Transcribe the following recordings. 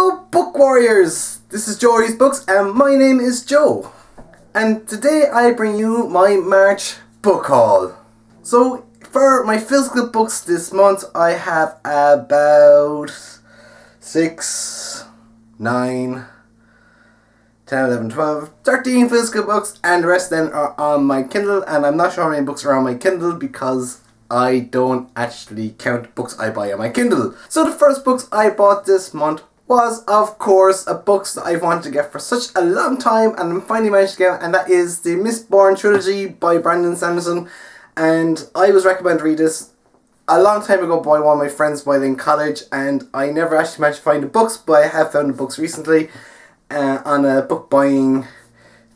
Hello, Book Warriors! This is Joe Reads Books, and my name is Joe. And today I bring you my March book haul. So, for my physical books this month, I have about 6, 9, 10, 11, 12, 13 physical books, and the rest then are on my Kindle, and I'm not sure how many books are on my Kindle because I don't actually count books I buy on my Kindle. So the first books I bought this month was, of course, a book that I've wanted to get for such a long time, and I'm finally managed to get, and that is the Mistborn trilogy by Brandon Sanderson. And I was recommended to read this a long time ago by one of my friends while in college, and I never actually managed to find the books, but I have found the books recently on a book buying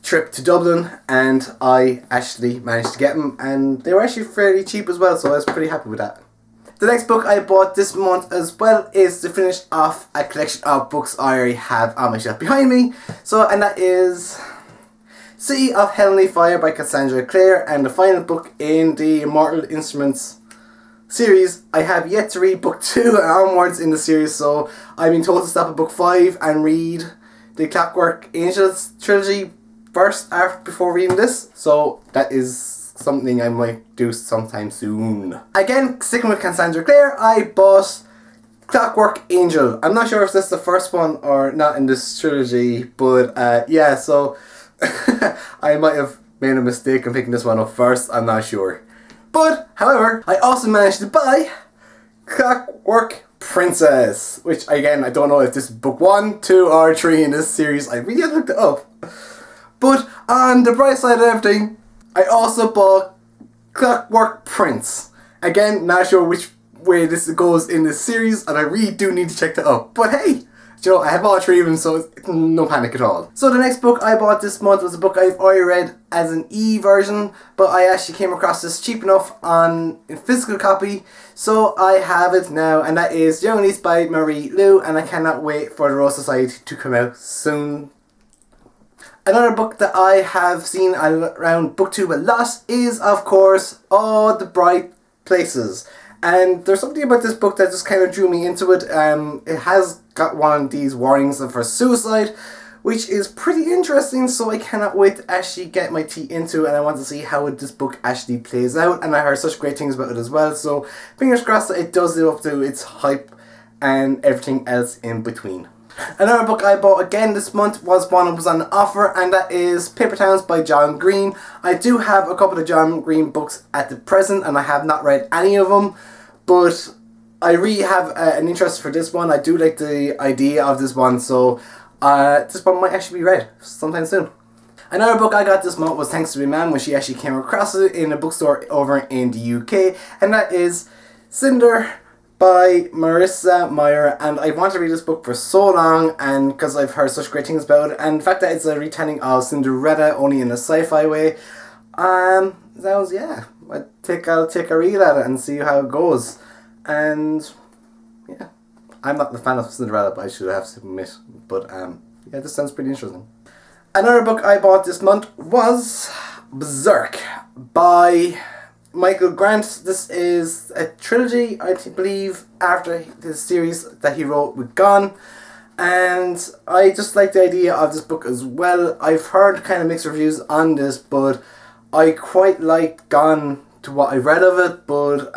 trip to Dublin, and I actually managed to get them, and they were actually fairly cheap as well, so I was pretty happy with that. The next book I bought this month as well is to finish off a collection of books I already have on my shelf behind me. And that is City of Heavenly Fire by Cassandra Clare, and the final book in the Immortal Instruments series. I have yet to read book 2 onwards in the series, so I've been told to stop at book 5 and read the Clockwork Angels trilogy first before reading this, so that is something I might do sometime soon. Again, sticking with Cassandra Clare, I bought Clockwork Angel. I'm not sure if this is the first one or not in this trilogy, but yeah, so I might have made a mistake in picking this one up first, I'm not sure. But, however, I also managed to buy Clockwork Princess, which again, I don't know if this is book 1, 2 or 3 in this series. I really had to look it up. But on the bright side of everything, I also bought Clockwork Prince. Again, not sure which way this goes in this series, and I really do need to check that out. But hey, you know, I have all 3 of them, so it's no panic at all. So the next book I bought this month was a book I've already read as an e-version, but I actually came across this cheap enough on a physical copy, so I have it now, and that is Young Niece by Marie Lu, and I cannot wait for the Rose Society to come out soon. Another book that I have seen around BookTube a lot is, of course, All the Bright Places. And there's something about this book that just kind of drew me into it. It has got one of these warnings for suicide, which is pretty interesting, so I cannot wait to actually get my teeth into it, and I want to see how this book actually plays out. And I heard such great things about it as well, so fingers crossed that it does live up to its hype and everything else in between. Another book I bought again this month was one that was on offer, and that is Paper Towns by John Green. I do have a couple of John Green books at the present, and I have not read any of them, but I really have an interest for this one. I do like the idea of this one, so this one might actually be read sometime soon. Another book I got this month was thanks to my mum when she actually came across it in a bookstore over in the UK, and that is Cinder by Marissa Meyer, and I want to read this book for so long, and because I've heard such great things about it, and the fact that it's a retelling of Cinderella only in a sci-fi way, I'll take a read at it and see how it goes. And yeah, I'm not the fan of Cinderella, but I should have to admit, but yeah, this sounds pretty interesting. Another book I bought this month was Berserk by Michael Grant. This is a trilogy, I believe, after the series that he wrote with Gone, and I just like the idea of this book as well. I've heard kind of mixed reviews on this, but I quite like Gone to what I've read of it, but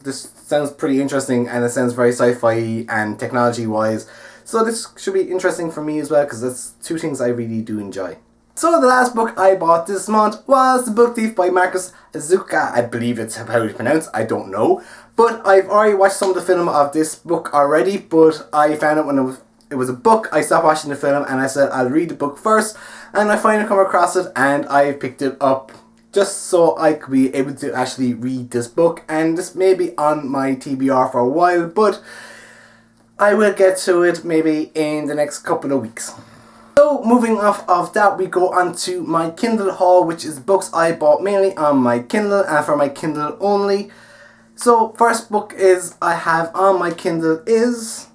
this sounds pretty interesting, and it sounds very sci-fi and technology wise, so this should be interesting for me as well, because that's 2 things I really do enjoy. So the last book I bought this month was The Book Thief by Marcus Azuka. I believe it's how it's pronounced, I don't know. But I've already watched some of the film of this book already, but I found out when it was a book, I stopped watching the film, and I said I'll read the book first, and I finally come across it, and I picked it up just so I could be able to actually read this book, and this may be on my TBR for a while, but I will get to it maybe in the next couple of weeks. So moving off of that, we go on to my Kindle haul, which is books I bought mainly on my Kindle and for my Kindle only. So first book I have on my Kindle is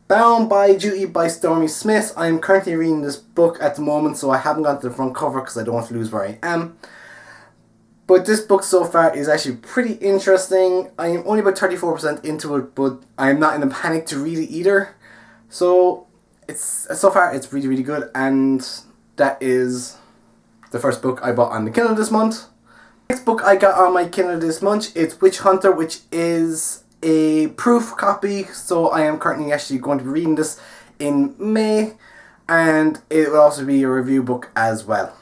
Bound by Duty by Stormy Smith. I am currently reading this book at the moment, so I haven't got to the front cover because I don't want to lose where I am. But this book so far is actually pretty interesting. I am only about 34% into it, but I am not in a panic to read it either. So it's so far it's really, really good, and that is the first book I bought on the Kindle this month. Next book I got on my Kindle this month is Witch Hunter, which is a proof copy, so I am currently actually going to be reading this in May, and it will also be a review book as well.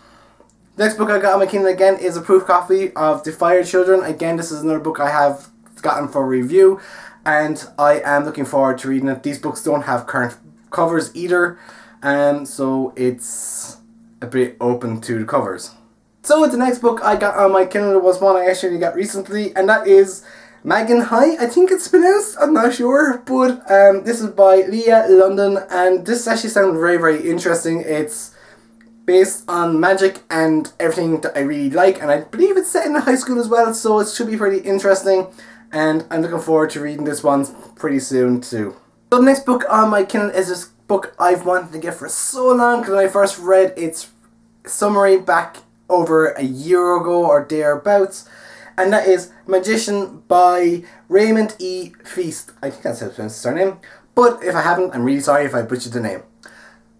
Next book I got on my Kindle again is a proof copy of The Fire Children. Again, this is another book I have gotten for review, and I am looking forward to reading it. These books don't have current covers either, so it's a bit open to the covers. So the next book I got on my Kindle was one I actually got recently, and that is Magen High, I think it's pronounced, I'm not sure, but this is by Leah London, and this actually sounds very, very interesting. It's based on magic and everything that I really like, and I believe it's set in a high school as well, so it should be pretty interesting, and I'm looking forward to reading this one pretty soon too. So the next book on my Kindle is this book I've wanted to get for so long, because when I first read its summary back over a year ago or thereabouts, and that is Magician by Raymond E. Feast. I think that's how to pronounce his surname, but if I haven't, I'm really sorry if I butchered the name.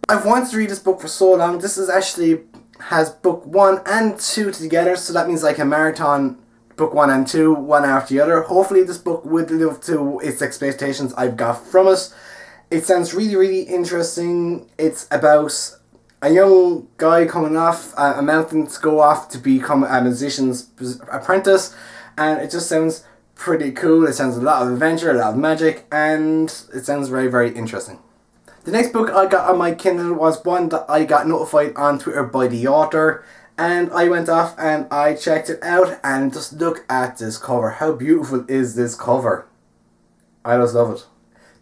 I've wanted to read this book for so long. This is actually has book 1 and 2 together, so that means I can marathon book 1 and 2 one after the other. Hopefully this book would live up to its expectations I've got from it. It sounds really, really interesting. It's about a young guy coming off a mountain to go off to become a musician's apprentice, and it just sounds pretty cool. It sounds a lot of adventure, a lot of magic, and it sounds very, very interesting. The next book I got on my Kindle was one that I got notified on Twitter by the author, and I went off and I checked it out, and just look at this cover. How beautiful is this cover? I just love it.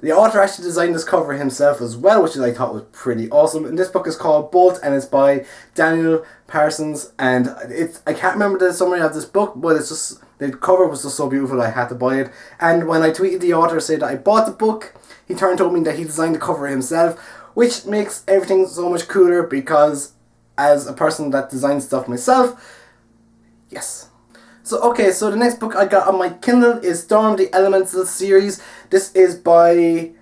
The author actually designed this cover himself as well, which I thought was pretty awesome. And this book is called Bolt, and it's by Daniel Parsons. And I can't remember the summary of this book, but it's just, the cover was just so beautiful I had to buy it. And when I tweeted the author saying that I bought the book, he turned and told me that he designed the cover himself, which makes everything so much cooler, because as a person that designs stuff myself, yes. So the next book I got on my Kindle is Storm the Elemental series. This is by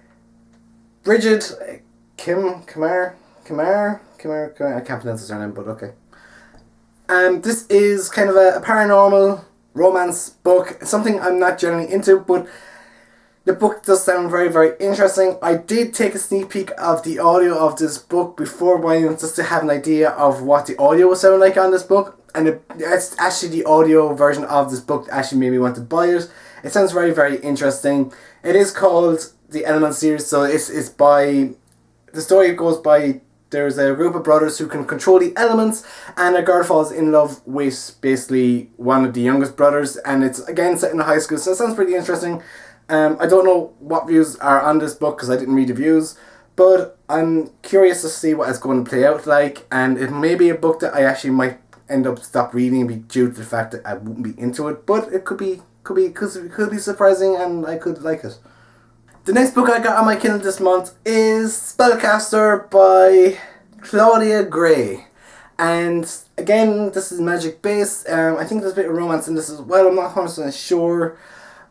Bridget Kamar. I can't pronounce her name, but okay. This is kind of a paranormal romance book, something I'm not generally into, but the book does sound very, very interesting. I did take a sneak peek of the audio of this book before buying it, just to have an idea of what the audio will sound like on this book. And it's actually the audio version of this book that actually made me want to buy it. It sounds very, very interesting. It is called the Element series, so it's by... The story goes by... There's a group of brothers who can control the elements, and a girl falls in love with basically one of the youngest brothers, and it's again set in a high school, so it sounds pretty interesting. I don't know what views are on this book because I didn't read the views, but I'm curious to see what it's going to play out like, and it may be a book that I actually might end up stop reading due to the fact that I wouldn't be into it, but it could be surprising, and I could like it. The next book I got on my Kindle this month is Spellcaster by Claudia Gray. And again, this is magic based. I think there's a bit of romance in this as well, I'm not 100% sure.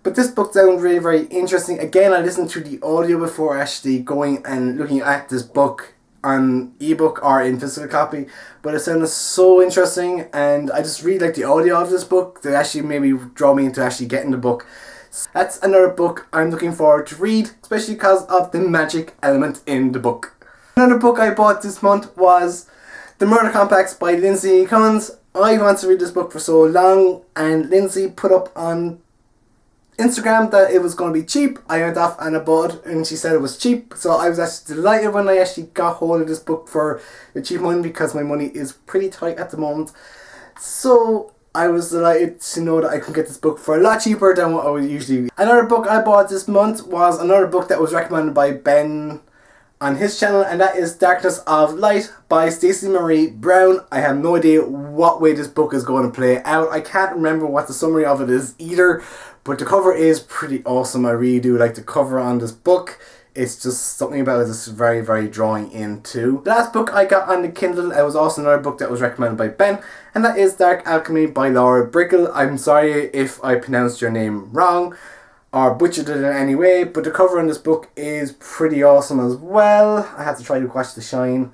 But this book sounds really, very interesting. Again, I listened to the audio before actually going and looking at this book on ebook or in physical copy. But it sounded so interesting, and I just really like the audio of this book that actually maybe draw me into actually getting the book. That's another book I'm looking forward to read, especially because of the magic element in the book. Another book I bought this month was The Murder Complex by Lindsay Cummins. I wanted to read this book for so long, and Lindsay put up on Instagram that it was going to be cheap. I went off and I bought it, and she said it was cheap, so I was actually delighted when I actually got hold of this book for the cheap money, because my money is pretty tight at the moment. So I was delighted to know that I can get this book for a lot cheaper than what I would usually be. Another book I bought this month was another book that was recommended by Ben on his channel, and that is Darkness of Light by Stacey Marie Brown. I have no idea what way this book is going to play out. I can't remember what the summary of it is either, but the cover is pretty awesome. I really do like the cover on this book. It's just something about it that's very, very drawing into. The last book I got on the Kindle, it was also another book that was recommended by Ben, and that is Dark Alchemy by Laura Brickle. I'm sorry if I pronounced your name wrong. or butchered it in any way, but the cover on this book is pretty awesome as well. I had to try to watch The Shine.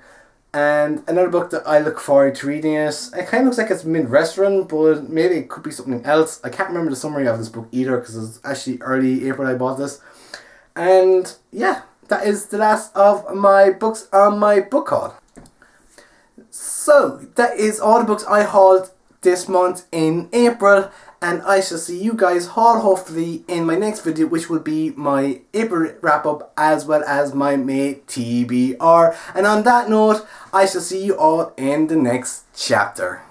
And another book that I look forward to reading it kind of looks like it's mid-restaurant, but maybe it could be something else. I can't remember the summary of this book either, because it was actually early April I bought this. And yeah, that is the last of my books on my book haul. So, that is all the books I hauled this month in April, and I shall see you guys all hopefully in my next video, which will be my April wrap up as well as my May TBR. And on that note, I shall see you all in the next chapter.